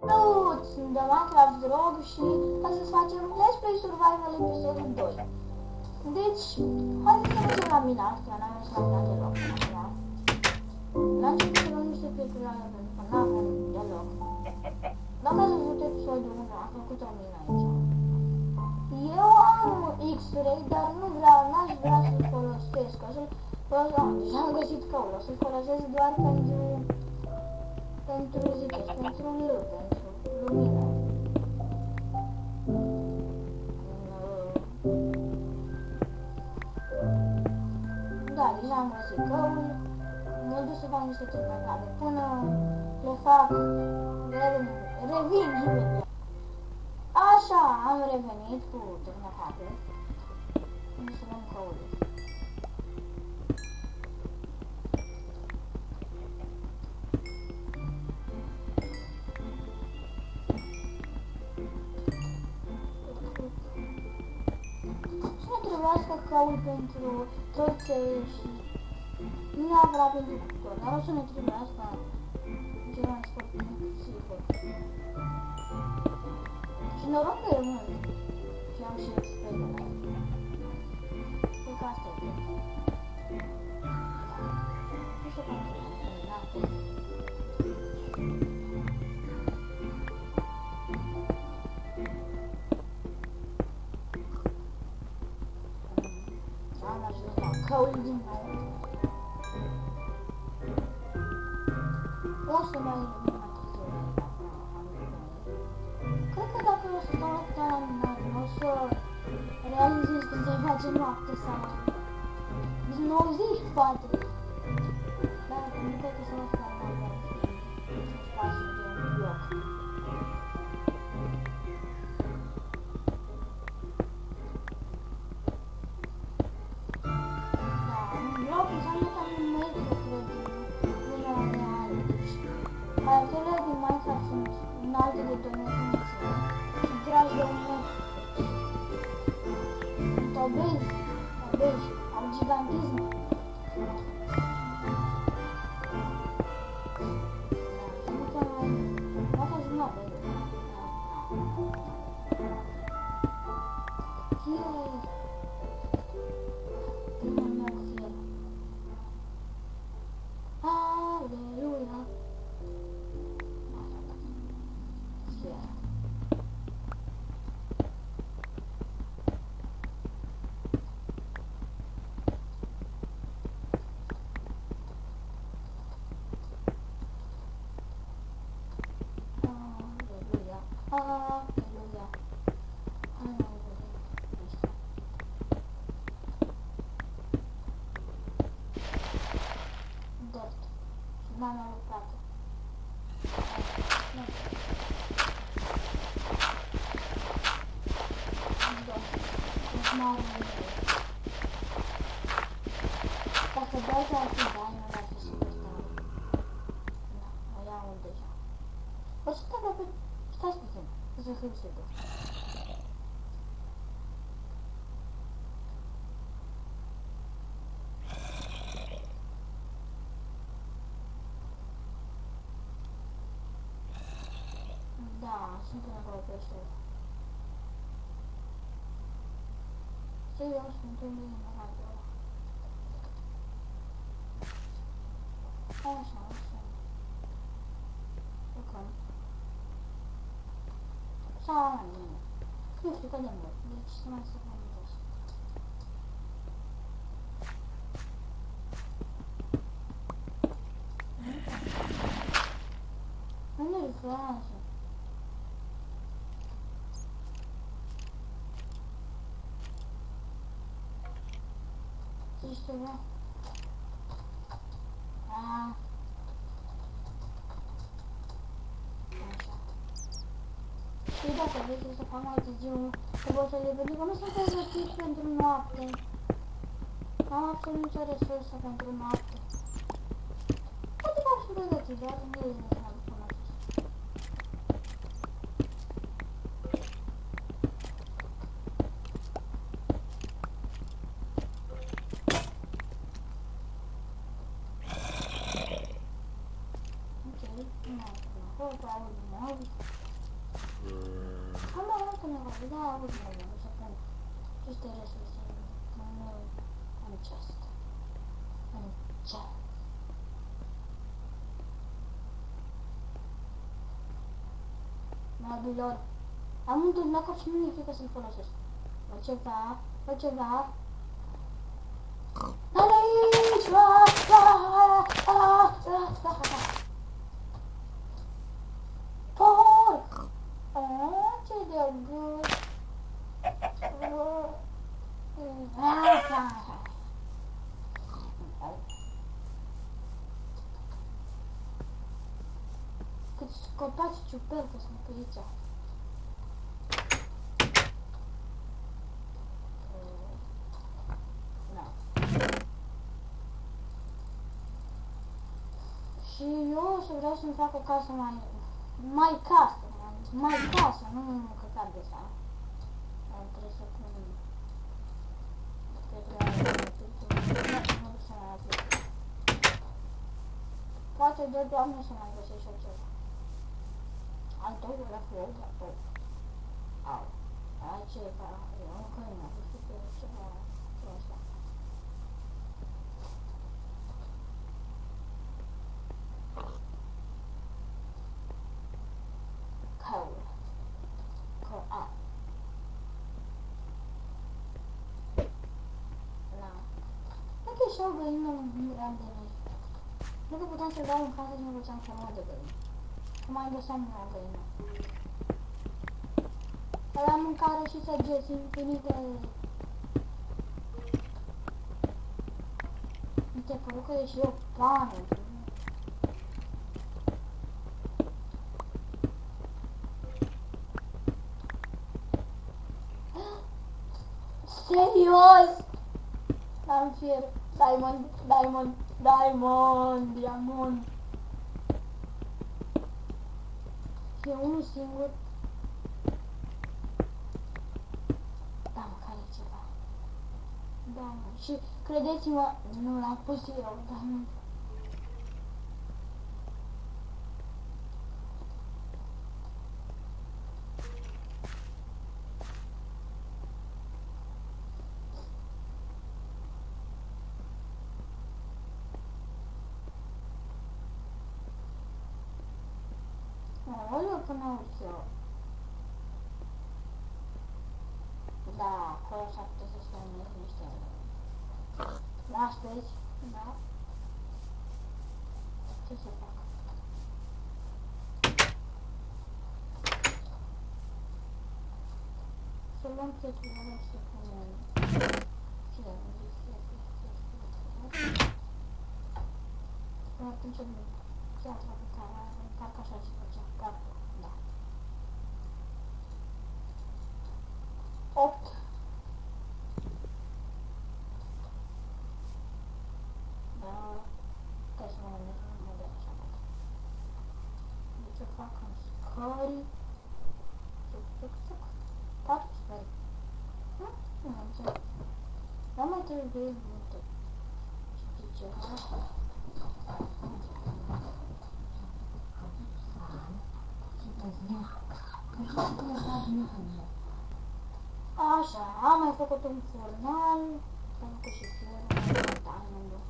Salut! Sunt de Minecraft Rob și astăzi facem Let's Play Survival episodul 2. Deci, haideți să mergem la mina asta, n-am mers la mina deloc până acum. La început să luăm niște pietrele pentru că n-avem deloc. Dacă ați văzut episodul 1, am făcut o mină aici. Eu am X-ray, dar n-aș vrea să-l folosesc. Deja am găsit căul, o să-l folosesc doar pentru loot, pentru lumină. Da, deja am găsit căul. Mă duc să fac niște cercetare până le fac, revin imediat. Așa, am revenit cu cercetare. Să luăm căul. Trebuiască căul pentru troțe și nu neapărat pentru cuptor, dar o să ne trebuiască ceva mai scurt, sigur. Și noroc că e mult și am și experiență la el. Cred că asta e tot. Nu știu cum să fac. Căul din nou. O să mai târziu. Cred că dacă o să stau atâta la minare, o să realizez că se face noapte sau din nou zi, poate. Dar nu cred că se va fi la minare și spațiul de un bloc. Caracterele din Minecraft sunt înalte de 2 metri și dragi de 1 metru. Sunt obezi, au gigantism. Aleluia! Aleluia! Dirt. Și n-am arătat. Dacă dai ar fi bani, nu ar fi super tare. Da, o iau deja. O să te aproape. Stai puțin, să fiu sigur. Da, sunt acolo pe șer. Serios, sunt unde e acolo. Așa. Jucăm. Sau mai bine. Nu știu cât de mult, deci să mai să fac jos. Unde e Franța? Zici ceva? Și dacă vreți să fac mai târziu, să vă să le pentru că nu sunt pregătit pentru noapte. N-am absolut nicio resursă pentru noapte. Poate că am sunt pregătit, dar nu e nimic mai bun acest. Ok, nu mai acolo, Nu au văzut. Am avut un nevoie, da, a avut nevoie, nu știu cum. Ce este resurse? Nu, în chest. În chest. Mobilor. Am un dulnacop și nu mi-e frică să-l folosesc. Vă ceva. Hai aici! Porc! Ce de gust! Câți copaci ciupercă sunt pe aici. Și eu să vreau să-mi fac o casă mai casă, nu căcat de asta. Trebuie să pun poate de doamne să mai găsești și ceva. Ai tot la foc, la foc. Au. Ai ceva, e o câine, nu știu că e ceva ăsta. Și o găină în de noi. Nu că puteam să-l dau în casă și nu făceam formă de găină. Că mai găseam eu o găină. Aveam mâncare și săgeți infinite. Mi te părut că e și o pană. Serios! Am fier. Diamond. E unul singur. Da, măcar e ceva. Da, mă. Și credeți-mă, nu l-am pus eu, dar nu. Olha până urc eu. Da, acolo s-ar putea să spune niște... Astăzi, da? Ce să fac? Să luăm plăturile și să punem... Până atunci nu. Piatra pe care parcă așa se făcea. Parcă, da. 8. Da. Stai să mă gândesc în model așa. Deci o fac în scări. Suc. 4 scări. Nu am înțeles. Dar mai trebuie multe. Știi ceva? Așa, am mai făcut un furnal, am făcut și flori, diamond-ul.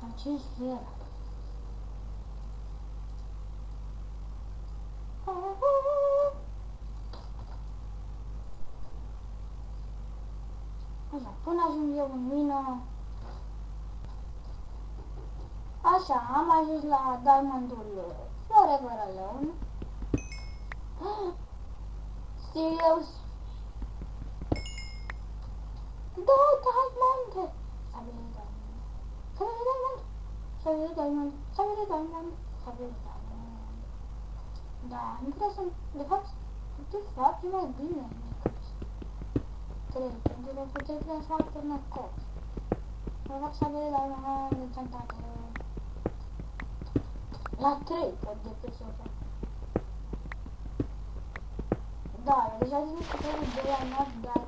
Am 5 flori. Așa, până ajung eu în mină. Așa, am ajuns la diamondul Forever Alone. Serios? 2 diamante! Sabie diamond. Da, nu putea să... De fapt, e mai bine. 3, pentru că puteți să fac până cop. Mă fac sabie diamond încantate. La 3 pot de pe sofa. Da, eu deja zic că trebuie 2 diamond, dar